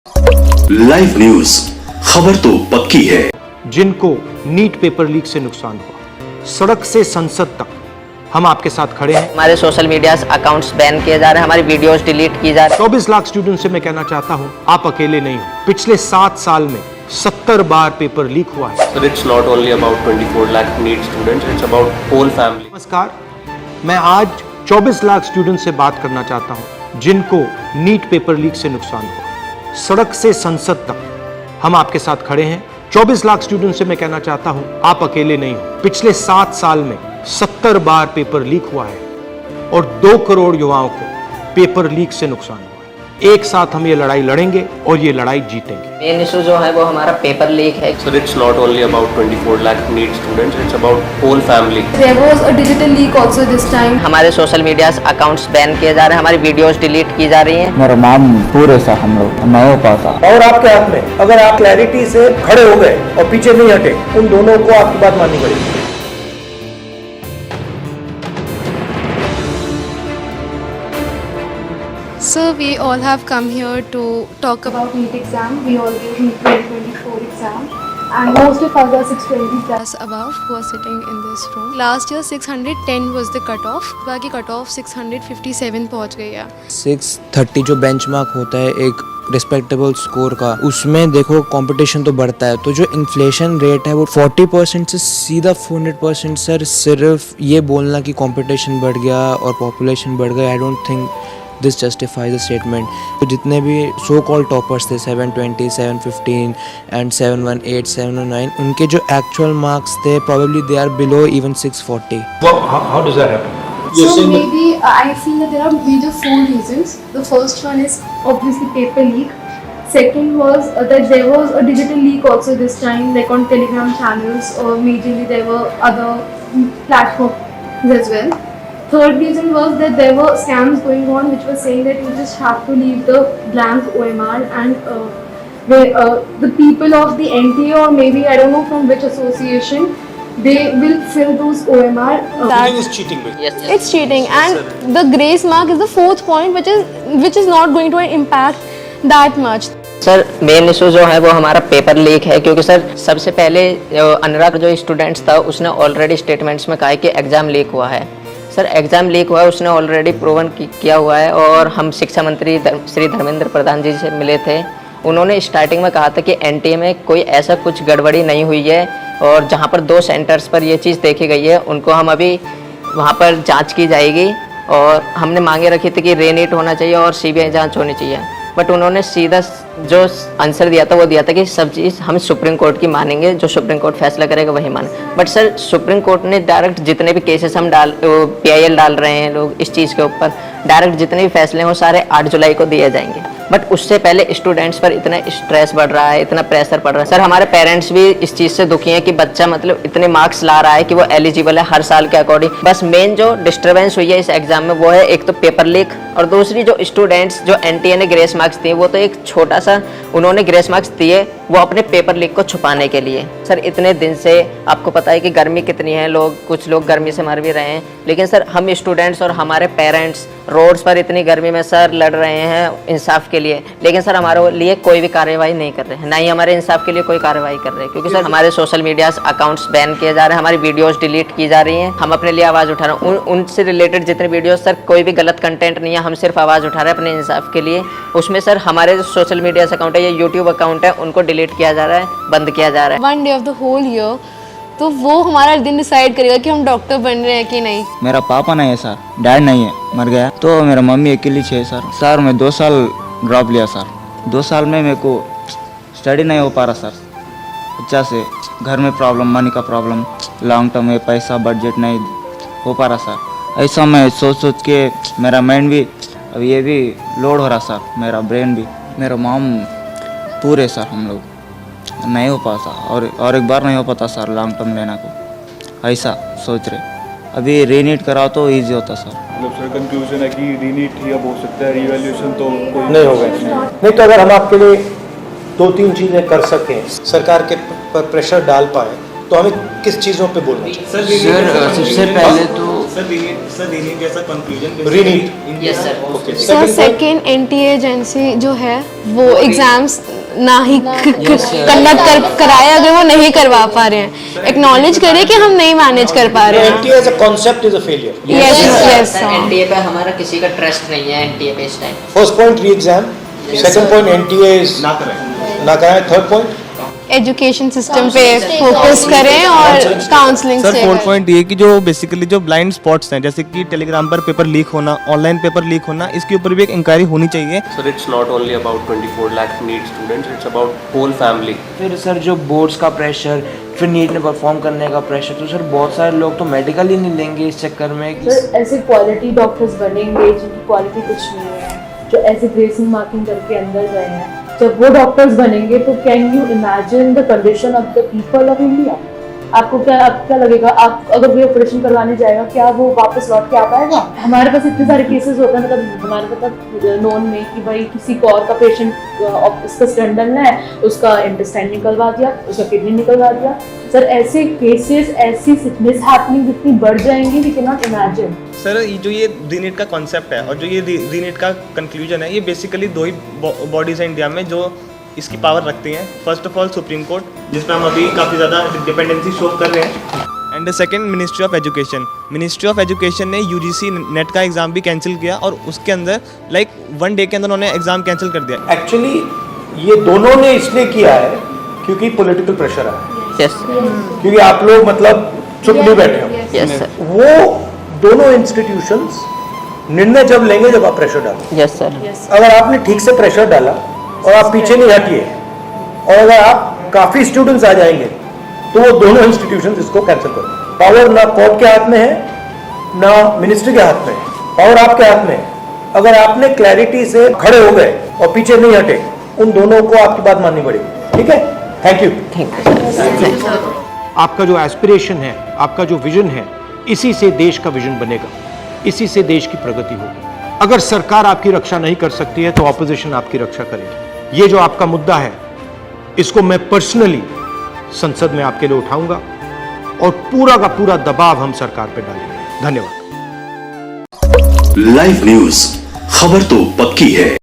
Live news, खबर तो पक्की है। जिनको नीट पेपर लीक से नुकसान हुआ, सड़क से संसद तक हम आपके साथ खड़े हैं। हमारे सोशल मीडिया अकाउंट्स बैन किए जा रहे हैं, हमारी वीडियोस डिलीट की जा रही 24 लाख स्टूडेंट से मैं कहना चाहता हूं, आप अकेले नहीं हो। पिछले 7 साल में 70 बार पेपर लीक हुआ है। So it's not only about 24 lakh NEET students, it's about whole family. नमस्कार, मैं आज 24 लाख स्टूडेंट से बात करना चाहता हूं जिनको नीट पेपर लीक से नुकसान हुआ। सड़क से संसद तक हम आपके साथ खड़े हैं। 24 लाख स्टूडेंट से मैं कहना चाहता हूं, आप अकेले नहीं हो। पिछले 7 साल में 70 बार पेपर लीक हुआ है और 2 करोड़ युवाओं को पेपर लीक से नुकसान हुआ है। एक साथ हम ये लड़ाई लड़ेंगे और ये लड़ाई जीतेंगे। मेन इशू जो है वो हमारा पेपर लीक है। So it's not only about 24 lakh NEET students, it's about whole family. There was a digital leak also this time. हमारे सोशल मीडिया अकाउंट्स बैन किए जा रहे हैं, हमारी वीडियोस डिलीट की जा रही हैं। मेरा नाम पूरे सा हम लोग मैं हो पाता और आपके हाथ में, अगर आप क्लैरिटी से खड़े हो गए और पीछे नहीं हटे, उन दोनों को आपकी बात माननी पड़ेगी। So we all have come here to talk about NEET exam. We all gave NEET 2024 exam. And most of us are 620 plus above who are sitting in this room. Last year 610 was the cutoff. बाकी cutoff 657 पहुंच गई है। 630 जो benchmark होता है एक respectable score का, उसमें देखो कंपटीशन तो बढ़ता है। तो जो इन्फ्लेशन रेट है वो 40% से सीधा 400%। सर सिर्फ ये बोलना कि कंपटीशन बढ़ गया और पॉपुलेशन बढ़ गई, I don't think this justifies the statement. तो जितने भी सो कॉल्ड टॉपर्स थे 720, 715 एंड 718, 709, उनके जो एक्चुअल मार्क्स थे probably they are below even 640. How does that happen? So maybe I feel that there are major 4 reasons. The first one is obviously paper leak. Second was that there was a digital leak also this time, like on Telegram channels, or majorly there were other platforms as well. Third reason was that there were scams going on which were saying that you just have to leave the blank OMR and the people of the NTA, or maybe I don't know from which association, they will fill those OMR. Cheating is cheating. Yes. It's cheating, and the grace mark is the 4th point, which is not going to impact that much. Sir main issue जो है वो हमारा paper leak है, क्योंकि sir सबसे पहले अनुराग जो students था उसने ऑलरेडी स्टेटमेंट्स में कहा है कि एग्ज़ाम लीक हुआ है। सर एग्ज़ाम लीक हुआ है, उसने ऑलरेडी प्रूवन किया हुआ है। और हम शिक्षा मंत्री श्री धर्मेंद्र प्रधान जी से मिले थे, उन्होंने स्टार्टिंग में कहा था कि एनटीए में कोई ऐसा कुछ गड़बड़ी नहीं हुई है, और जहां पर 2 सेंटर्स पर ये चीज़ देखी गई है उनको हम अभी वहां पर जांच की जाएगी। और हमने मांगे रखी थी कि रीनीट होना चाहिए और सीबीआई जांच होनी चाहिए, बट उन्होंने सीधा जो आंसर दिया था वो दिया था कि सब चीज़ हम सुप्रीम कोर्ट की मानेंगे, जो सुप्रीम कोर्ट फैसला करेगा वही माने। बट सर सुप्रीम कोर्ट ने डायरेक्ट जितने भी केसेस हम PIL डाल रहे हैं लोग इस चीज़ के ऊपर, डायरेक्ट जितने भी फैसले हैं वो सारे 8 जुलाई को दिए जाएंगे। बट उससे पहले स्टूडेंट्स पर इतना स्ट्रेस बढ़ रहा है, इतना प्रेशर पड़ रहा है। सर हमारे पेरेंट्स भी इस चीज़ से दुखी हैं कि बच्चा मतलब इतने मार्क्स ला रहा है कि वो एलिजिबल है हर साल के अकॉर्डिंग। बस मेन जो डिस्टर्बेंस हुई है इस एग्जाम में वो है एक तो पेपर लीक, और दूसरी जो स्टूडेंट्स जो NTA ने ग्रेस मार्क्स दिए वो तो एक छोटा सा उन्होंने ग्रेस मार्क्स दिए वो अपने पेपर लीक को छुपाने के लिए। सर इतने दिन से आपको पता है कि गर्मी कितनी है, कुछ लोग गर्मी से मर भी रहे हैं, लेकिन सर हम स्टूडेंट्स और हमारे पेरेंट्स रोड्स पर इतनी गर्मी में सर लड़ रहे हैं इंसाफ के लिए, लेकिन सर हमारे लिए कोई भी कार्रवाई नहीं कर रहे हैं, ना ही हमारे इंसाफ के लिए कोई कार्रवाई कर रहे हैं। क्योंकि सर हमारे सोशल मीडिया अकाउंट्स बैन किए जा रहे हैं, हमारी वीडियोस डिलीट की जा रही हैं। हम अपने लिए आवाज़ उठा रहे हैं, उनसे रिलेटेड जितने वीडियोस सर कोई भी गलत कंटेंट नहीं है, हम सिर्फ आवाज़ उठा रहे हैं अपने इंसाफ के लिए। उसमें सर हमारे जो सोशल मीडिया अकाउंट है या यूट्यूब अकाउंट है उनको डिलीट किया जा रहा है, बंद किया जा रहा है। 1 day of the whole year, तो वो हमारा दिन डिसाइड करेगा कि हम डॉक्टर बन रहे हैं कि नहीं। मेरा पापा नहीं है सर, डैड नहीं है, मर गया। तो मेरा मम्मी अकेली है सर। सर मैं 2 साल ड्रॉप लिया सर। 2 साल में मेरे को स्टडी नहीं हो पा रहा सर, अच्छा से घर में प्रॉब्लम, मनी का प्रॉब्लम, लॉन्ग टर्म में पैसा बजट नहीं हो पा रहा सर। ऐसा मैं सोच के मेरा माइंड भी अब ये भी लोड हो रहा सर, मेरा ब्रेन भी। मेरा मॉम पूरे सर हम लोग नहीं हो पाता, और एक बार नहीं हो पाता सर लॉन्ग टर्म लेना को, ऐसा सोच रहे। अभी रीनीट कराओ तो इजी होता सर। मतलब सर कंक्लूजन है कि रीनीट ही अब हो सकता है, रीवैल्यूएशन तो कोई नहीं होगा। नहीं तो अगर हम आपके लिए 2-3 चीज़ें कर सकें, सरकार के पर प्रेशर डाल पाए, तो हमें किस चीज़ों पे बोलना चाहिए? सर सबसे पहले तो सर रीनीट जैसा conclusion रीनीट yes sir. Sir second NTA agency जो है वो एग्जाम्स ना ही कंडक्ट कराए, अगर वो नहीं करवा पा रहे हैं, एक्नॉलेज करें कि हम नहीं मैनेज कर पा रहे हैं। NTA as a concept is a failure. Yes, yes, sir sir. NTA पे हमारा किसी का ट्रस्ट नहीं है, NTA पे इस time. First point re-exam. Second point NTA is ना कराएं. Third point एजुकेशन सिस्टम पे फोकस करें और काउंसलिंग सर से 4 पॉइंट ये कि जो बेसिकली जो ब्लाइंड स्पॉट्स हैं, जैसे कि टेलीग्राम पर पेपर लीक होना, ऑनलाइन पेपर लीक होना, इसके ऊपर भी एक इंक्वायरी होनी चाहिए। Sir, it's not only about 24 lakh NEET students, it's about whole family. फिर सर जो बोर्ड्स का प्रेशर, फिर नीट में परफॉर्म करने का प्रेशर, तो सर बहुत सारे लोग तो मेडिकल ही नहीं लेंगे इस चक्कर में कि सर ऐसे क्वालिटी डॉक्टर्स बनेंगे जिनकी क्वालिटी कुछ नहीं है, जो ऐसे ग्रेसिंग मार्किंग करके अंदर गए हैं, जब वो डॉक्टर्स बनेंगे तो can you imagine the condition of the people of India. आपको क्या लगेगा, आप अगर वो ऑपरेशन करवाने जाएगा, क्या वो वापस लौट के आ पाएगा? हमारे पास इतने सारे केसेस होते हैं, मतलब हमारे मतलब नोन में कि भाई किसी को और का पेशेंट इसका स्टेंडल है, उसका इंटेस्टाइन निकलवा दिया, उसका किडनी निकलवा दिया। सर ऐसे केसेस, ऐसी सिकनेस हैपनिंग जितनी बढ़ जाएंगी, we can not imagine. Sir जो ये रीनीट का कॉन्सेप्ट है और जो ये रीनीट का कंक्लूजन है, ये बेसिकली 2 ही बॉडीज हैं इंडिया में जो इसकी पावर रखती हैं। First of all supreme court, जिसमें हम अभी काफ़ी ज़्यादा डिपेंडेंसी शो कर रहे हैं, and second ministry of education. Ministry of education ने UGC नेट का एग्ज़ाम भी कैंसिल किया और उसके अंदर लाइक 1 डे के अंदर उन्होंने एग्ज़ाम कैंसिल कर दिया। एक्चुअली ये दोनों ने इसलिए किया है क्योंकि पॉलिटिकल प्रेशर आया, यस क्योंकि आप लोग मतलब चुप नहीं बैठे हो। Yes sir. वो दोनों इंस्टीट्यूशंस निर्णय जब लेंगे जब आप प्रेशर डालो। Yes sir. अगर आपने ठीक से प्रेशर डाला और आप पीछे नहीं हटिए, और अगर आप काफी स्टूडेंट्स आ जाएंगे तो वो दोनों इंस्टीट्यूशंस इसको कैंसिल करो। पावर ना कोर्ट के हाथ में है ना मिनिस्ट्री के हाथ में है, पावर आपके हाथ में है। अगर आपने क्लैरिटी से खड़े हो गए और पीछे नहीं हटे, उन दोनों को आपकी बात माननी पड़ेगी। ठीक है, थैंक यू। आपका जो एस्पिरेशन है, आपका जो विजन है, इसी से देश का विजन बनेगा, इसी से देश की प्रगति होगी। अगर सरकार आपकी रक्षा नहीं कर सकती है तो ऑपोजिशन आपकी रक्षा करेगी। ये जो आपका मुद्दा है, इसको मैं पर्सनली संसद में आपके लिए उठाऊंगा और पूरा का पूरा दबाव हम सरकार पे डालेंगे। धन्यवाद। लाइव न्यूज, खबर तो पक्की है।